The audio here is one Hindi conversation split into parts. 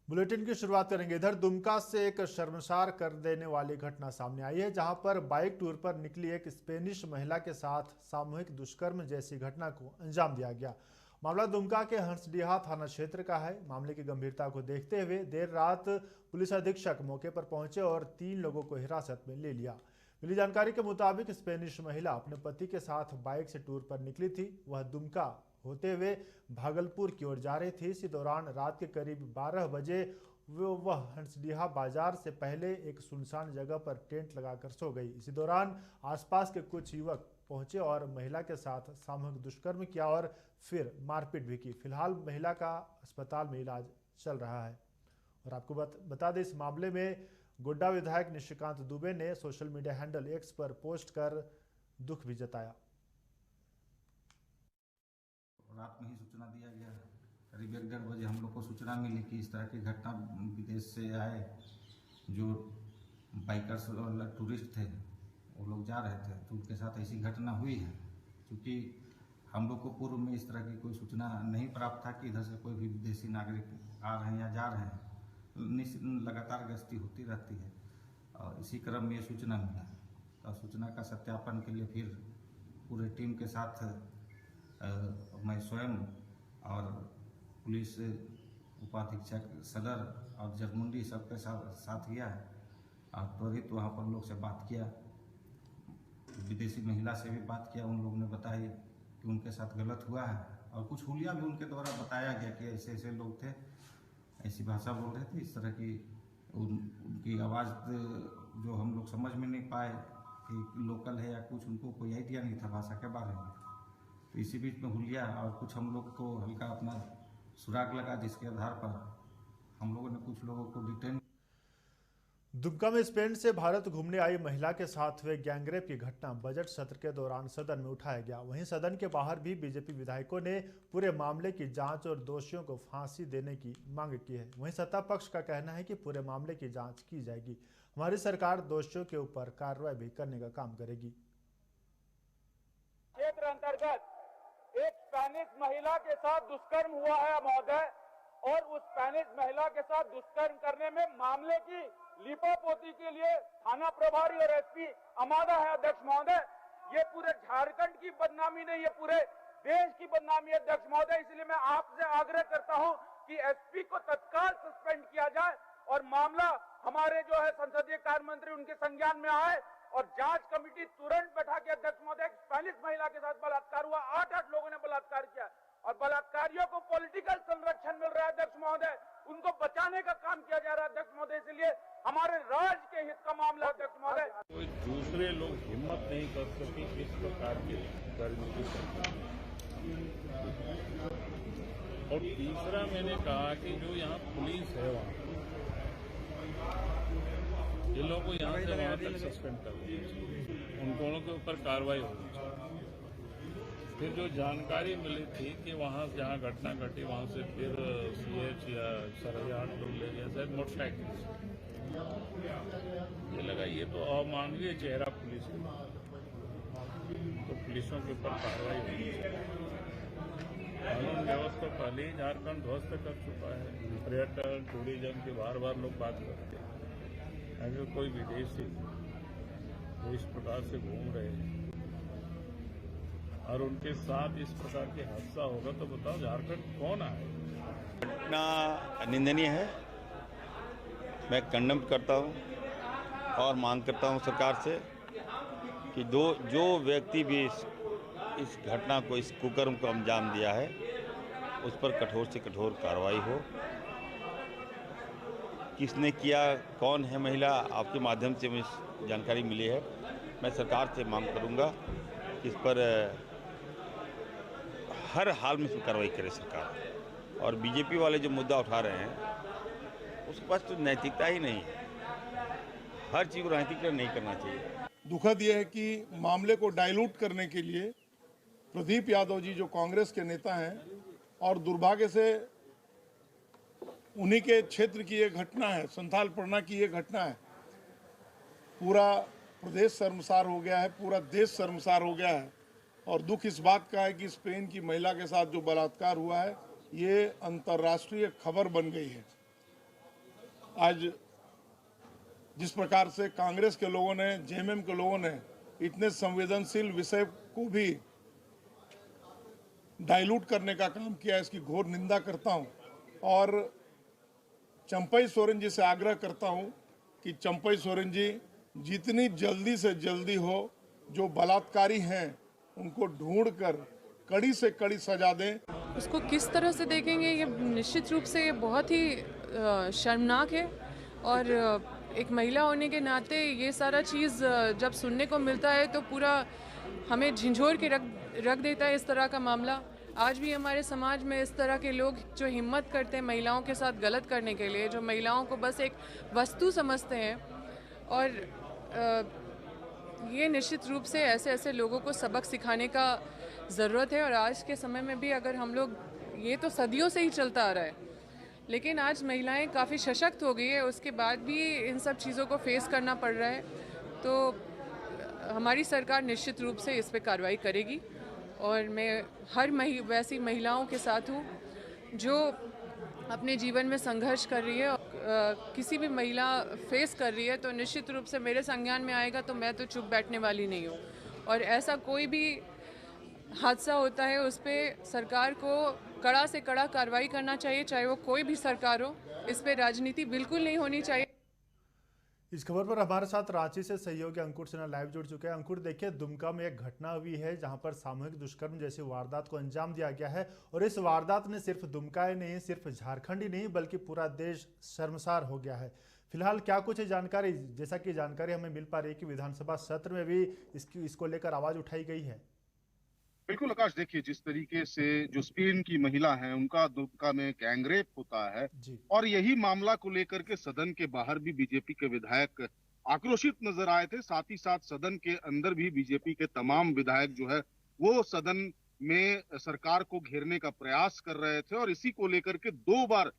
बुलेटिन की शुरुआत करेंगे। इधर दुमका से एक शर्मसार कर देने वाली घटना सामने आई है, जहां पर बाइक टूर पर निकली एक स्पेनिश महिला के साथ सामूहिक दुष्कर्म जैसी घटना को अंजाम दिया गया। मामला दुमका के हंसडीहा थाना क्षेत्र का है। मामले की गंभीरता को देखते हुए देर रात पुलिस अधीक्षक मौके पर पहुंचे और 3 लोगों को हिरासत में ले लिया। मिली जानकारी के मुताबिक स्पेनिश महिला अपने पति के साथ बाइक से टूर पर निकली थी। वह दुमका होते हुए भागलपुर की ओर जा रही थी। इसी दौरान रात के करीब 12 बजे वह हंसडीहा बाजार से पहले एक सुनसान जगह पर टेंट लगाकर सो गई। इसी दौरान आसपास के कुछ युवक पहुंचे और महिला के साथ सामूहिक दुष्कर्म किया और फिर मारपीट भी की। फिलहाल महिला का अस्पताल में इलाज चल रहा है। और आपको बता दें, इस मामले में गोड्डा विधायक निशिकांत दुबे ने सोशल मीडिया हैंडल एक्स पर पोस्ट कर दुख भी जताया। रात में ही सूचना दिया गया है। करीब 1-1:30 बजे हम लोग को सूचना मिली कि इस तरह की घटना विदेश से आए जो बाइकर्स और टूरिस्ट थे, वो लोग जा रहे थे तो उनके साथ ऐसी घटना हुई है। क्योंकि हम लोग को पूर्व में इस तरह की कोई सूचना नहीं प्राप्त था कि इधर से कोई भी विदेशी नागरिक आ रहे हैं या जा रहे हैं। लगातार गश्ती होती रहती है और इसी क्रम में ये सूचना मिला। तो सूचना का सत्यापन के लिए फिर पूरे टीम के साथ मैं स्वयं और पुलिस उपाधीक्षक सदर और जगमुंडी सबके साथ गया है और त्वरित वहाँ पर लोग से बात किया। विदेशी महिला से भी बात किया। उन लोगों ने बताया कि उनके साथ गलत हुआ है और कुछ हुलिया भी उनके द्वारा बताया गया कि ऐसे ऐसे लोग थे, ऐसी भाषा बोल रहे थे। इस तरह की उनकी आवाज़ जो हम लोग समझ में नहीं पाए कि लोकल है या कुछ, उनको कोई आइडिया नहीं था भाषा के बारे में। तो इसी बीच में हुलिया और कुछ हम लोग को हल्का अपना सुराग लगा, जिसके आधार पर हम लोगों ने कुछ लोगों को डिटेन। दुमका में स्पेन से भारत घूमने आई महिला के साथ हुए गैंगरेप की घटना बजट सत्र के दौरान सदन में उठाया गया। वहीं सदन के बाहर भी बीजेपी विधायकों ने पूरे मामले की जांच और दोषियों को फांसी देने की मांग की है। वहीं सत्ता पक्ष का कहना है कि पूरे मामले की जांच की जाएगी। हमारी सरकार दोषियों के ऊपर कार्रवाई भी करने का काम करेगी। क्षेत्र अंतर्गत एक स्पेनिश महिला के साथ दुष्कर्म हुआ है महोदय, और उस स्पेनिश महिला के साथ दुष्कर्म करने में मामले की लिपापोती के लिए थाना प्रभारी और एसपी अमादा है अध्यक्ष महोदय। ये पूरे झारखंड की बदनामी नहीं, ये पूरे देश की बदनामी है अध्यक्ष महोदय। इसलिए मैं आपसे आग्रह करता हूं कि एसपी को तत्काल सस्पेंड किया जाए और मामला हमारे जो है संसदीय कार्य मंत्री उनके संज्ञान में आए और जांच कमेटी तुरंत बैठा के अध्यक्ष महोदय, स्पेनिश महिला के साथ बलात्कार हुआ, 8 लोगों ने बलात्कार किया और बलात्कारियों को पॉलिटिकल संरक्षण मिल रहा है अध्यक्ष महोदय, उनको बचाने का काम किया जा रहा है अध्यक्ष महोदय। इसलिए हमारे राज्य के हित का मामला अध्यक्ष महोदय। कोई दूसरे लोग हिम्मत नहीं कर सके इस प्रकार के कर्म की। और तीसरा मैंने कहा कि जो यहाँ पुलिस है, वहाँ ये लोगों को यहाँ से वहाँ तक सस्पेंड कर देना चाहिए, उन दोनों के ऊपर कार्रवाई होनी चाहिए। फिर जो जानकारी मिली थी कि वहाँ जहाँ घटना घटी वहाँ से फिर CH या सरहद लोग ले गया, शायद मोटरसाइकिल से। ये लगा ये तो अमानवीय चेहरा पुलिस का, तो पुलिसों के ऊपर कार्रवाई होनी चाहिए। कानून व्यवस्था पहले ही झारखंड ध्वस्त कर चुका है। पर्यटन टूरिज्म की बार बार लोग बात करते हैं। अगर कोई विदेशी जो इस प्रकार से घूम रहे हैं और उनके साथ इस प्रकार के हादसा होगा तो बताओ झारखंड कौन आए। घटना निंदनीय है। मैं कंडम करता हूं और मांग करता हूं सरकार से कि जो व्यक्ति भी इस घटना को, इस कुकर्म को अंजाम दिया है, उस पर कठोर से कठोर कार्रवाई हो। किसने किया, कौन है महिला, आपके माध्यम से मुझे जानकारी मिली है। मैं सरकार से मांग करूंगा कि इस पर हर हाल में कार्रवाई करे सरकार। और बीजेपी वाले जो मुद्दा उठा रहे हैं उसके पास तो नैतिकता ही नहीं है। हर चीज़ को राजनीतिक नहीं करना चाहिए। दुखद यह है कि मामले को डाइल्यूट करने के लिए प्रदीप यादव जी जो कांग्रेस के नेता हैं, और दुर्भाग्य से उन्हीं के क्षेत्र की ये घटना है, संथाल परगना की ये घटना है, पूरा प्रदेश शर्मसार हो गया है, पूरा देश शर्मसार हो गया है। और दुख इस बात का है कि स्पेन की महिला के साथ जो बलात्कार हुआ है ये अंतर्राष्ट्रीय खबर बन गई है। आज जिस प्रकार से कांग्रेस के लोगों ने, जेएमएम के लोगों ने इतने संवेदनशील विषय को भी डाइल्यूट करने का काम किया, इसकी घोर निंदा करता हूं और चंपई सोरेन जी से आग्रह करता हूं कि चंपई सोरेन जी जितनी जल्दी से जल्दी हो जो बलात्कारी हैं उनको ढूंढकर कड़ी से कड़ी सजा दें। उसको किस तरह से देखेंगे, ये निश्चित रूप से ये बहुत ही शर्मनाक है और एक महिला होने के नाते ये सारा चीज़ जब सुनने को मिलता है तो पूरा हमें झंझोर के रख देता है इस तरह का मामला। आज भी हमारे समाज में इस तरह के लोग जो हिम्मत करते हैं महिलाओं के साथ गलत करने के लिए, जो महिलाओं को बस एक वस्तु समझते हैं, और ये निश्चित रूप से ऐसे ऐसे लोगों को सबक सिखाने का ज़रूरत है। और आज के समय में भी अगर हम लोग, ये तो सदियों से ही चलता आ रहा है, लेकिन आज महिलाएं काफ़ी सशक्त हो गई है, उसके बाद भी इन सब चीज़ों को फेस करना पड़ रहा है। तो हमारी सरकार निश्चित रूप से इस पे कार्रवाई करेगी और मैं हर वैसी महिलाओं के साथ हूँ जो अपने जीवन में संघर्ष कर रही है। किसी भी महिला फेस कर रही है तो निश्चित रूप से मेरे संज्ञान में आएगा तो मैं तो चुप बैठने वाली नहीं हूँ। और ऐसा कोई भी हादसा होता है उस पर सरकार को कड़ा से कड़ा कार्रवाई करना चाहिए, चाहे वो कोई भी सरकार हो। इस पे राजनीति बिल्कुल नहीं होनी चाहिए। इस खबर पर हमारे साथ रांची से सहयोगी अंकुर सिन्हा लाइव जुड़ चुके हैं। अंकुर, देखिए, दुमका में एक घटना हुई है जहां पर सामूहिक दुष्कर्म जैसी वारदात को अंजाम दिया गया है और इस वारदात ने सिर्फ दुमका ही नहीं, सिर्फ झारखंड ही नहीं बल्कि पूरा देश शर्मसार हो गया है। फिलहाल क्या कुछ जानकारी, जैसा कि जानकारी हमें मिल पा रही है कि विधानसभा सत्र में भी इसको लेकर आवाज उठाई गई है। बिल्कुल आकाश, देखिए जिस तरीके से जो स्पेन की महिला है उनका दुमका में गैंगरेप होता है और यही मामला को लेकर के सदन के बाहर भी बीजेपी के विधायक आक्रोशित नजर आए थे। साथ ही साथ सदन के अंदर भी बीजेपी के तमाम विधायक जो है वो सदन में सरकार को घेरने का प्रयास कर रहे थे और इसी को लेकर के 2 बार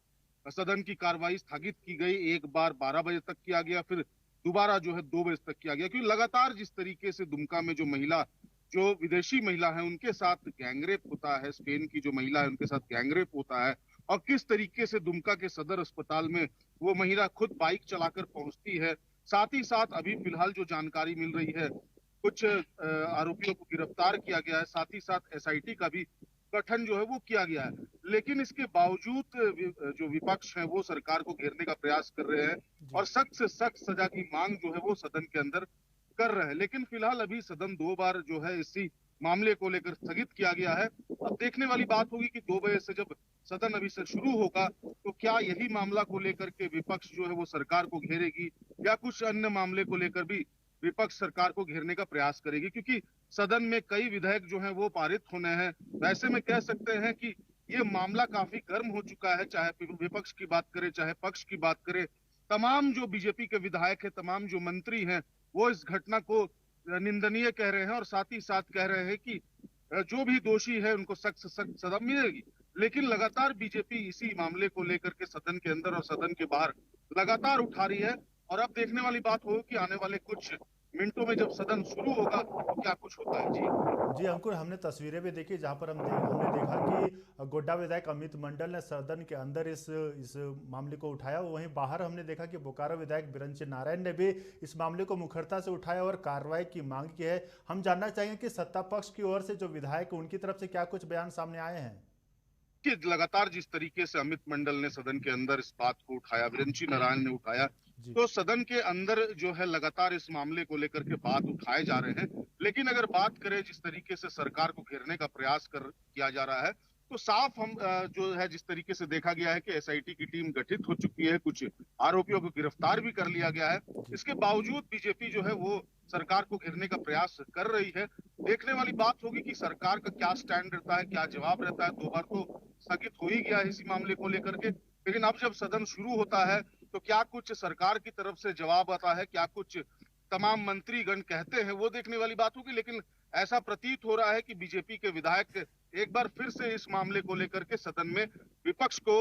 सदन की कार्रवाई स्थगित की गई। एक बार 12 बजे तक किया गया, फिर दोबारा जो है 2 बजे तक किया गया, क्योंकि लगातार जिस तरीके से दुमका में जो महिला, जो विदेशी महिला है उनके साथ गैंगरेप होता है, स्पेन की जो महिला है उनके साथ गैंगरेप होता है और किस तरीके से दुमका के सदर अस्पताल में वो महिला खुद बाइक चलाकर पहुंचती है। साथ ही साथ अभी फिलहाल जो जानकारी मिल रही है, कुछ आरोपियों को गिरफ्तार किया गया है, साथ ही साथ एसआईटी का भी गठन जो है वो किया गया है। लेकिन इसके बावजूद जो विपक्ष है वो सरकार को घेरने का प्रयास कर रहे हैं और सख्त से सख्त सजा की मांग जो है वो सदन के अंदर कर रहे हैं। लेकिन फिलहाल अभी सदन 2 बार जो है इसी मामले को लेकर स्थगित किया गया है। अब देखने वाली बात होगी कि 2 बजे से जब सदन अभी से शुरू होगा तो क्या यही मामला को लेकर के विपक्ष जो है वो सरकार को घेरेगी या कुछ अन्य मामले को लेकर भी विपक्ष सरकार को घेरने का प्रयास करेगी, क्योंकि सदन में कई विधेयक जो है वो पारित होने हैं। वैसे में कह सकते हैं कि ये मामला काफी गर्म हो चुका है, चाहे विपक्ष की बात करें चाहे पक्ष की बात करें। तमाम जो बीजेपी के विधायक है, तमाम जो मंत्री हैं, वो इस घटना को निंदनीय कह रहे हैं और साथ ही साथ कह रहे हैं कि जो भी दोषी है उनको सख्त से सख्त सजा मिलेगी। लेकिन लगातार बीजेपी इसी मामले को लेकर के सदन के अंदर और सदन के बाहर लगातार उठा रही है और अब देखने वाली बात होगी कि आने वाले कुछ मिनटों में जब सदन शुरू होगा तो क्या कुछ होता है। जी अंकुर, हमने तस्वीरें भी देखी जहां पर हमने देखा कि गोड्डा विधायक अमित मंडल ने सदन के अंदर इस मामले को उठाया, वहीं बाहर हमने देखा कि बोकारो विधायक बिरंची नारायण ने भी इस मामले को मुखरता से उठाया और कार्रवाई की मांग की है। हम जानना चाहेंगे कि सत्ता पक्ष की ओर से जो विधायक उनकी तरफ से क्या कुछ बयान सामने आए हैं। कि लगातार जिस तरीके से अमित मंडल ने सदन के अंदर इस बात को उठाया, बिरंची नारायण ने उठाया, तो सदन के अंदर जो है लगातार इस मामले को लेकर के बात उठाए जा रहे हैं। लेकिन अगर बात करें जिस तरीके से सरकार को घेरने का प्रयास किया जा रहा है तो साफ हम जो है जिस तरीके से देखा गया है कि एसआईटी की टीम गठित हो चुकी है, कुछ आरोपियों को गिरफ्तार भी कर लिया गया है। इसके बावजूद बीजेपी जो है वो सरकार को घेरने का प्रयास कर रही है। देखने वाली बात होगी कि सरकार का क्या स्टैंड रहता है, क्या जवाब रहता है। 2 बार तो स्थगित हो ही गया है इसी मामले को लेकर के, लेकिन अब जब सदन शुरू होता है तो क्या कुछ सरकार की तरफ से जवाब आता है, क्या कुछ तमाम मंत्रीगण कहते हैं, वो देखने वाली बात होगी। लेकिन ऐसा प्रतीत हो रहा है कि बीजेपी के विधायक एक बार फिर से इस मामले को लेकर के सदन में विपक्ष को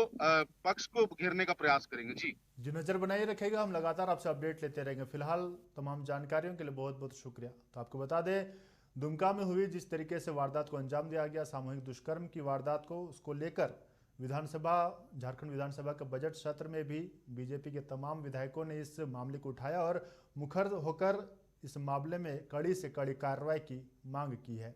पक्ष को घेरने का प्रयास करेंगे। जी नजर बनाए रखेगा, हम लगातार आपसे अपडेट लेते रहेंगे। फिलहाल तमाम जानकारियों के लिए बहुत बहुत शुक्रिया। तो आपको बता दें, दुमका में हुई जिस तरीके से वारदात को अंजाम दिया गया, सामूहिक दुष्कर्म की वारदात को, उसको लेकर झारखंड विधानसभा के बजट सत्र में भी बीजेपी के तमाम विधायकों ने इस मामले को उठाया और मुखर होकर इस मामले में कड़ी से कड़ी कार्रवाई की मांग की है।